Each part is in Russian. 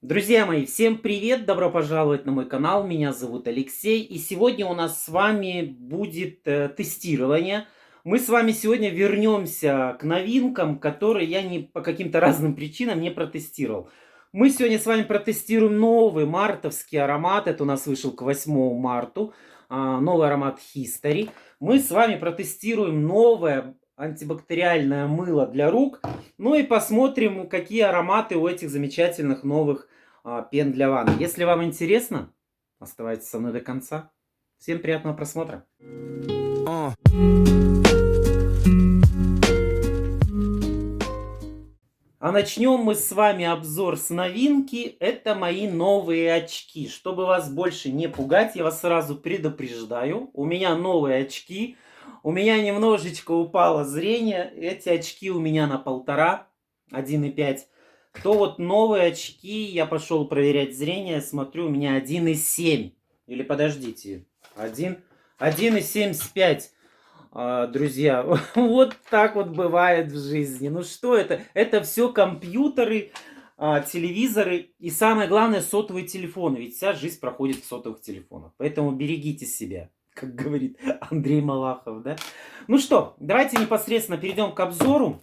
Друзья мои, всем привет! Добро пожаловать на мой канал. Меня зовут Алексей. И сегодня у нас с вами будет тестирование. Мы с вами сегодня вернемся к новинкам, которые я не по каким-то разным причинам не протестировал. Мы сегодня с вами протестируем новый мартовский аромат. Это у нас вышел к 8 марту. Новый аромат History. Мы с вами протестируем новое антибактериальное мыло для рук. Ну и посмотрим, какие ароматы у этих замечательных новых пен для ванны. Если вам интересно, оставайтесь со мной до конца. Всем приятного просмотра. А начнем мы с вами обзор с новинки. Это мои новые очки. Чтобы вас больше не пугать, я вас сразу предупреждаю. У меня новые очки. У меня немножечко упало зрение. Эти очки у меня на 1,5, 1,5. То вот новые очки, я пошел проверять зрение, смотрю, у меня 1,7. Или подождите, 1,75. Друзья, вот так вот бывает в жизни. Ну что это? Это все компьютеры, телевизоры и самое главное сотовые телефоны. Ведь вся жизнь проходит в сотовых телефонах. Поэтому берегите себя, как говорит Андрей Малахов, да? Ну что, давайте непосредственно перейдем к обзору.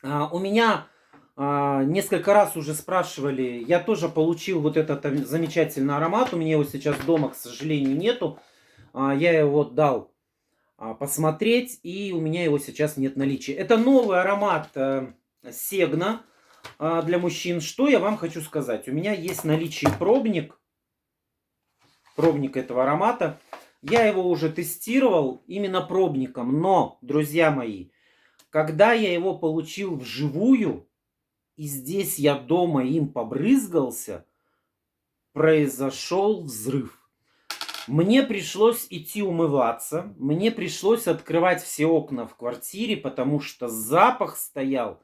У меня несколько раз уже спрашивали, я тоже получил вот этот замечательный аромат. У меня его сейчас дома, к сожалению, нету. Я его дал посмотреть, и у меня его сейчас нет в наличии. Это новый аромат Сегна для мужчин. Что я вам хочу сказать? У меня есть в наличии пробник этого аромата. Я его уже тестировал именно пробником, но, друзья мои, когда я его получил вживую, и здесь я дома им побрызгался, произошел взрыв. Мне пришлось идти умываться, мне пришлось открывать все окна в квартире, потому что запах стоял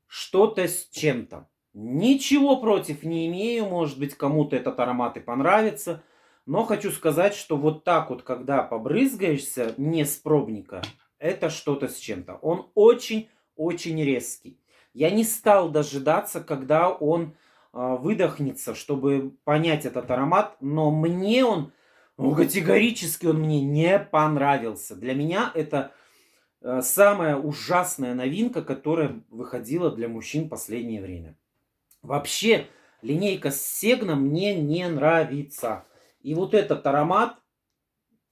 что-то с чем-то. Ничего против не имею, может быть, кому-то этот аромат и понравится, но хочу сказать, что вот так вот, когда побрызгаешься не с пробника, это что-то с чем-то. Он очень-очень резкий. Я не стал дожидаться, когда он выдохнется, чтобы понять этот аромат, но мне он категорически он мне не понравился. Для меня это самая ужасная новинка, которая выходила для мужчин в последнее время. Вообще, линейка Сегна мне не нравится. И вот этот аромат,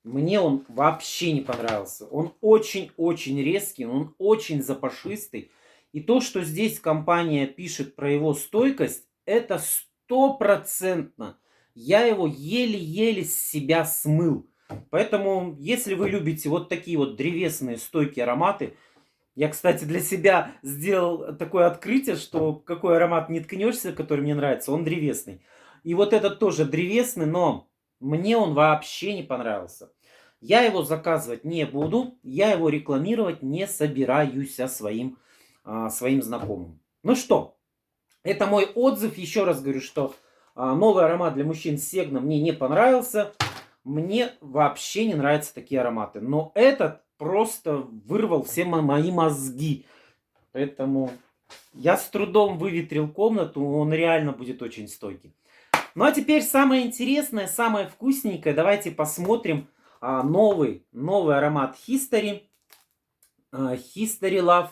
мне он вообще не понравился. Он очень-очень резкий, он очень запашистый. И то, что здесь компания пишет про его стойкость, это стопроцентно. Я его еле-еле с себя смыл. Поэтому, если вы любите вот такие вот древесные стойкие ароматы, я, кстати, для себя сделал такое открытие, что какой аромат не ткнешься, который мне нравится, он древесный. И вот этот тоже древесный, но мне он вообще не понравился. Я его заказывать не буду, я его рекламировать не собираюсь своим знакомым. Ну что, это мой отзыв. Еще раз говорю, что новый аромат для мужчин Сегна мне не понравился. Мне вообще не нравятся такие ароматы. Но этот просто вырвал все мои мозги. Поэтому я с трудом выветрил комнату. Он реально будет очень стойкий. Ну а теперь самое интересное, самое вкусненькое. Давайте посмотрим новый аромат History. History Love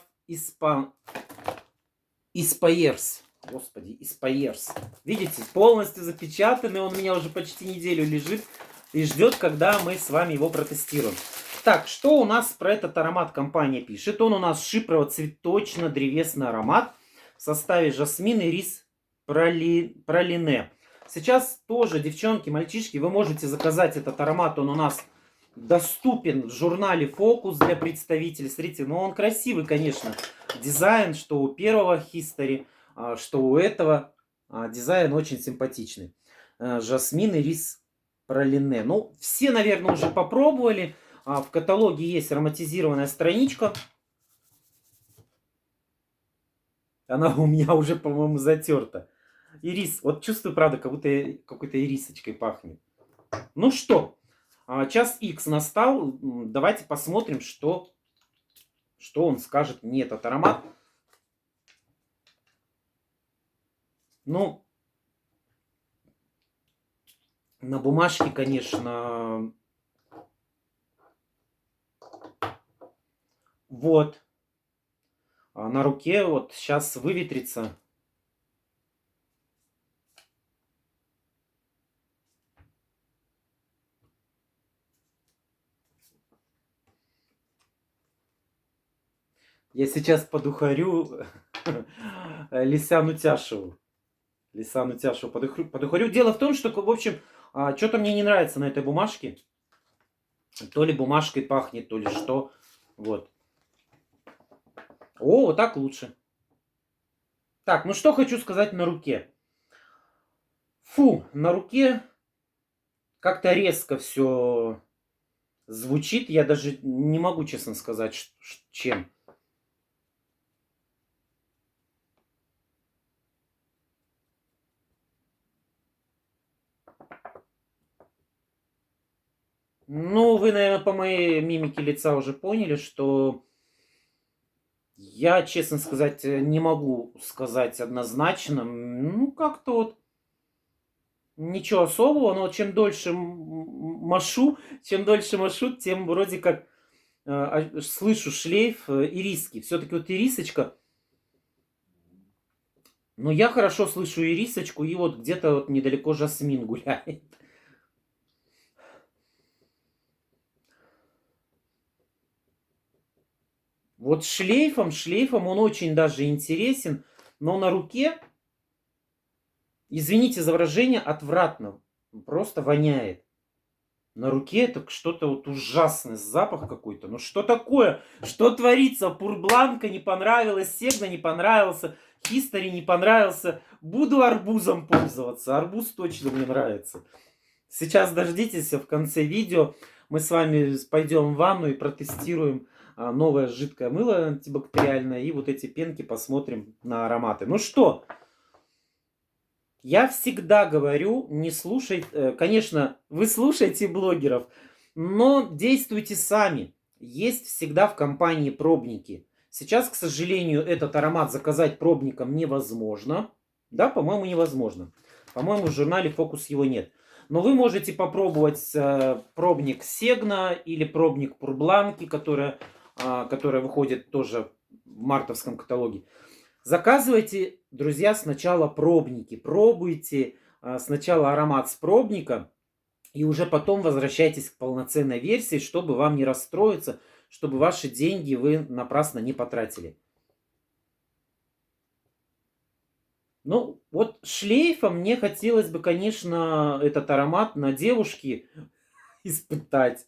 Inspires. Господи, Inspires. Видите, полностью запечатанный. Он у меня уже почти неделю лежит и ждет, когда мы с вами его протестируем. Так, что у нас про этот аромат компания пишет? Он у нас шипрово-цветочно-древесный аромат в составе жасмин и рис пралине. Сейчас тоже, девчонки, мальчишки, вы можете заказать этот аромат. Он у нас доступен в журнале Focus для представителей. Смотрите, ну он красивый, конечно. Дизайн, что у первого History, что у этого. Дизайн очень симпатичный. Жасмин и рис пралине. Ну, все, наверное, уже попробовали. В каталоге есть ароматизированная страничка. Она у меня уже, по-моему, затерта. Ирис. Вот чувствую, правда, как будто какой-то ирисочкой пахнет. Ну что, час X настал. Давайте посмотрим, что он скажет мне этот аромат. Ну, На бумажке, конечно, вот. А на руке вот сейчас выветрится. Я сейчас подухарю Лисяну Тяшеву. Лисану Тяшеву подухарю. Дело в том, что, в общем, что-то мне не нравится на этой бумажке. То ли бумажкой пахнет, то ли что. Вот. О, вот так лучше. Так, ну что хочу сказать на руке. Фу, на руке как-то резко все звучит. Я даже не могу честно сказать, чем. Ну, вы, наверное, по моей мимике лица уже поняли, что я, честно сказать, не могу сказать однозначно. Ну, как-то вот ничего особого, но чем дольше машу, тем вроде как слышу шлейф ириски. Все-таки вот ирисочка, но я хорошо слышу ирисочку, и вот где-то вот недалеко жасмин гуляет. Вот шлейфом он очень даже интересен, но на руке, извините за выражение, отвратно. Просто воняет. На руке это что-то вот ужасный запах какой-то. Ну что такое? Что творится? Пурбланка не понравилось, Сегна не понравился, Хистори не понравился. Буду арбузом пользоваться. Арбуз точно мне нравится. Сейчас дождитесь, в конце видео мы с вами пойдем в ванну и протестируем новое жидкое мыло антибактериальное. И вот эти пенки посмотрим на ароматы. Ну что? Я всегда говорю, не слушайте, конечно, вы слушаете блогеров, но действуйте сами. Есть всегда в компании пробники. Сейчас, к сожалению, этот аромат заказать пробником невозможно. Да, по-моему, невозможно. По-моему, в журнале Фокус его нет. Но вы можете попробовать пробник Сегна или пробник Пурбланки, которая выходит тоже в мартовском каталоге. Заказывайте, друзья, сначала пробники. Пробуйте сначала аромат с пробника. И уже потом возвращайтесь к полноценной версии, чтобы вам не расстроиться, чтобы ваши деньги вы напрасно не потратили. Ну, вот шлейфом мне хотелось бы, конечно, этот аромат на девушке испытать.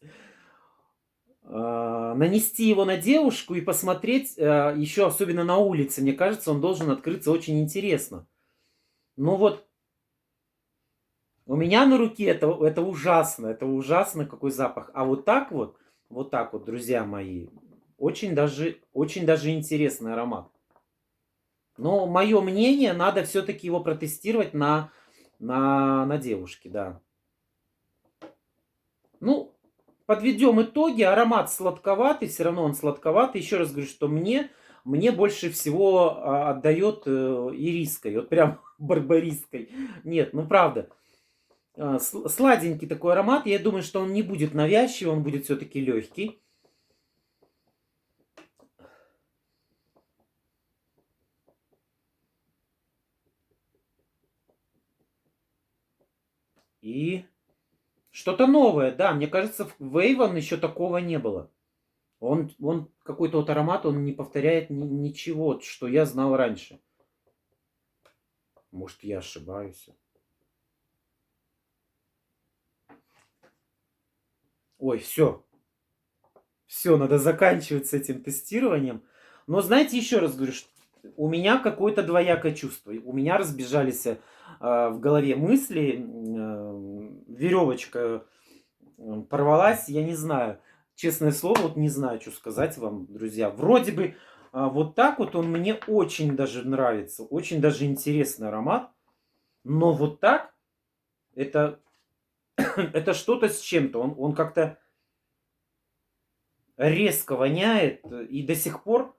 Нанести его на девушку и посмотреть, еще особенно на улице. Мне кажется, он должен открыться очень интересно. Но вот у меня на руке это ужасно, какой запах. А вот так вот, друзья мои, очень даже интересный аромат. Но мое мнение, надо все-таки его протестировать на девушке, да. Ну, подведем итоги. Аромат сладковатый, все равно он сладковатый. Еще раз говорю, что мне больше всего отдает ириской, вот прям барбариской. Нет, ну правда. Сладенький такой аромат. Я думаю, что он не будет навязчивый, он будет все-таки легкий. И что-то новое, да. Мне кажется, в Avon еще такого не было. Он какой-то вот аромат, он не повторяет ничего, что я знал раньше. Может, я ошибаюсь. Ой, все. Все, надо заканчивать с этим тестированием. Но знаете, еще раз говорю, что у меня какое-то двоякое чувство. У меня разбежались в голове мысли, веревочка порвалась, я не знаю. Честное слово, вот не знаю, что сказать вам, друзья. Вроде бы вот так вот он мне очень даже нравится. Очень даже интересный аромат. Но вот так, это что-то с чем-то. Он как-то резко воняет. И до сих пор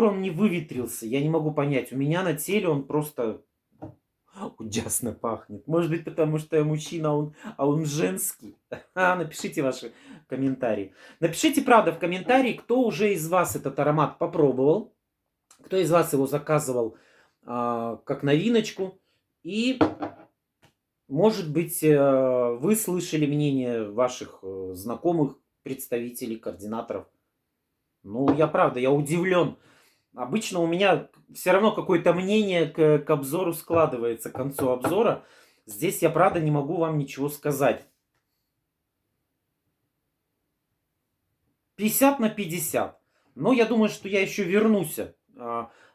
он не выветрился. Я не могу понять. У меня на теле он просто... ужасно пахнет. Может быть, потому что я мужчина, а он женский. Напишите ваши комментарии. Напишите, правда, в комментарии, кто уже из вас этот аромат попробовал, кто из вас его заказывал как новиночку. И, может быть, вы слышали мнение ваших знакомых, представителей, координаторов. Ну, я удивлен. Обычно у меня все равно какое-то мнение к обзору складывается, к концу обзора. Здесь я, правда, не могу вам ничего сказать. 50/50. Но я думаю, что я еще вернусь.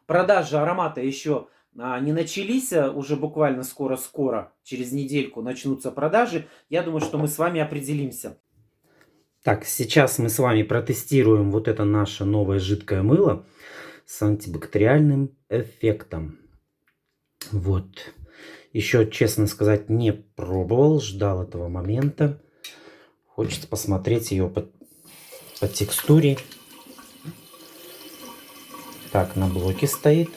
Продажи аромата еще не начались. Уже буквально скоро-скоро, через недельку начнутся продажи. Я думаю, что мы с вами определимся. Так, сейчас мы с вами протестируем вот это наше новое жидкое мыло с антибактериальным эффектом. Вот. Еще, честно сказать, не пробовал, ждал этого момента. Хочется посмотреть ее по текстуре. Так, на блоке стоит.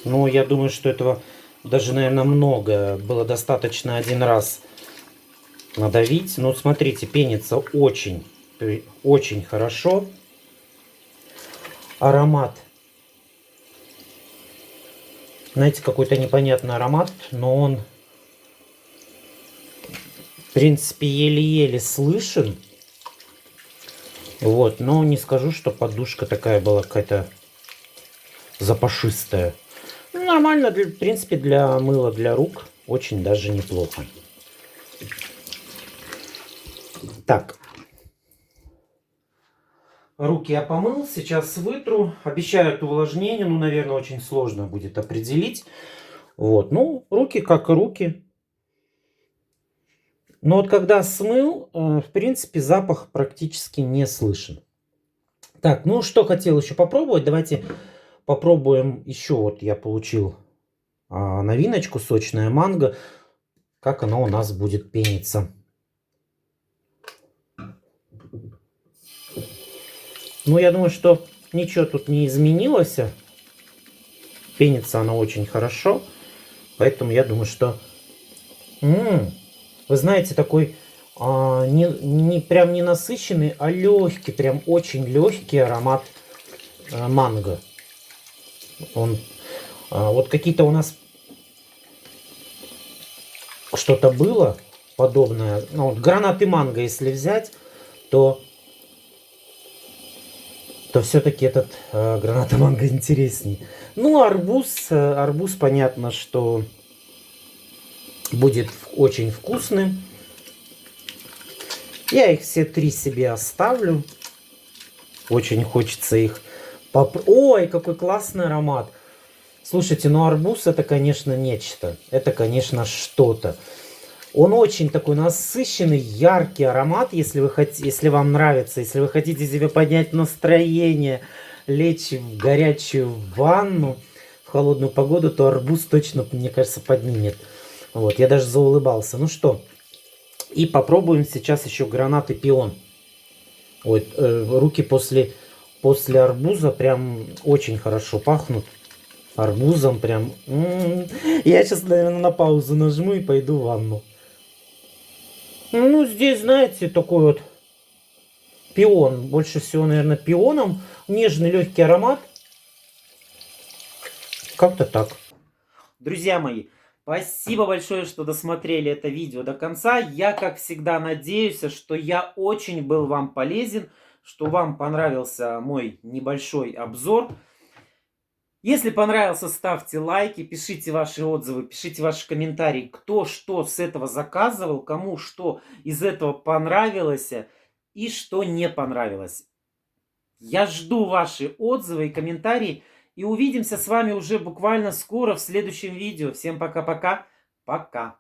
Ну, я думаю, что этого даже, наверное, много. Было достаточно один раз надавить. Но смотрите, пенится очень, очень хорошо. Аромат. Знаете, какой-то непонятный аромат, но он, в принципе, еле-еле слышен. Вот, но не скажу, что подушка такая была какая-то запашистая. Ну, нормально, в принципе, для мыла для рук очень даже неплохо. Так. Руки я помыл, сейчас вытру. Обещают увлажнение, ну, наверное, очень сложно будет определить. Вот, ну, руки как руки. Но вот когда смыл, в принципе, запах практически не слышен. Так, ну, что хотел еще попробовать. Давайте попробуем еще. Вот я получил новиночку, сочная манго. Как оно у нас будет пениться. Ну, я думаю, что ничего тут не изменилось. Пенится она очень хорошо. Поэтому я думаю, что... Вы знаете, такой прям не насыщенный, а легкий, прям очень легкий аромат манго. Он, вот какие-то у нас что-то было подобное. Ну, вот гранаты манго, если взять, то все-таки этот граната манго интереснее. Ну, арбуз, понятно, что будет очень вкусным. Я их все 3 себе оставлю. Очень хочется их Ой, какой классный аромат. Слушайте, ну арбуз это, конечно, нечто. Это, конечно, что-то. Он очень такой насыщенный, яркий аромат, если вам нравится, если вы хотите себе поднять настроение, лечь в горячую ванну в холодную погоду, то арбуз точно, мне кажется, поднимет. Вот, я даже заулыбался. Ну что, и попробуем сейчас еще гранаты пион. Вот, руки после арбуза прям очень хорошо пахнут. Арбузом прям. Я сейчас, наверное, на паузу нажму и пойду в ванну. Ну, здесь, знаете, такой вот пион. Больше всего, наверное, пионом. Нежный, легкий аромат. Как-то так. Друзья мои, спасибо большое, что досмотрели это видео до конца. Я, как всегда, надеюсь, что я очень был вам полезен, что вам понравился мой небольшой обзор. Если понравился, ставьте лайки, пишите ваши отзывы, пишите ваши комментарии, кто что с этого заказывал, кому что из этого понравилось и что не понравилось. Я жду ваши отзывы и комментарии. И увидимся с вами уже буквально скоро в следующем видео. Всем пока-пока. Пока.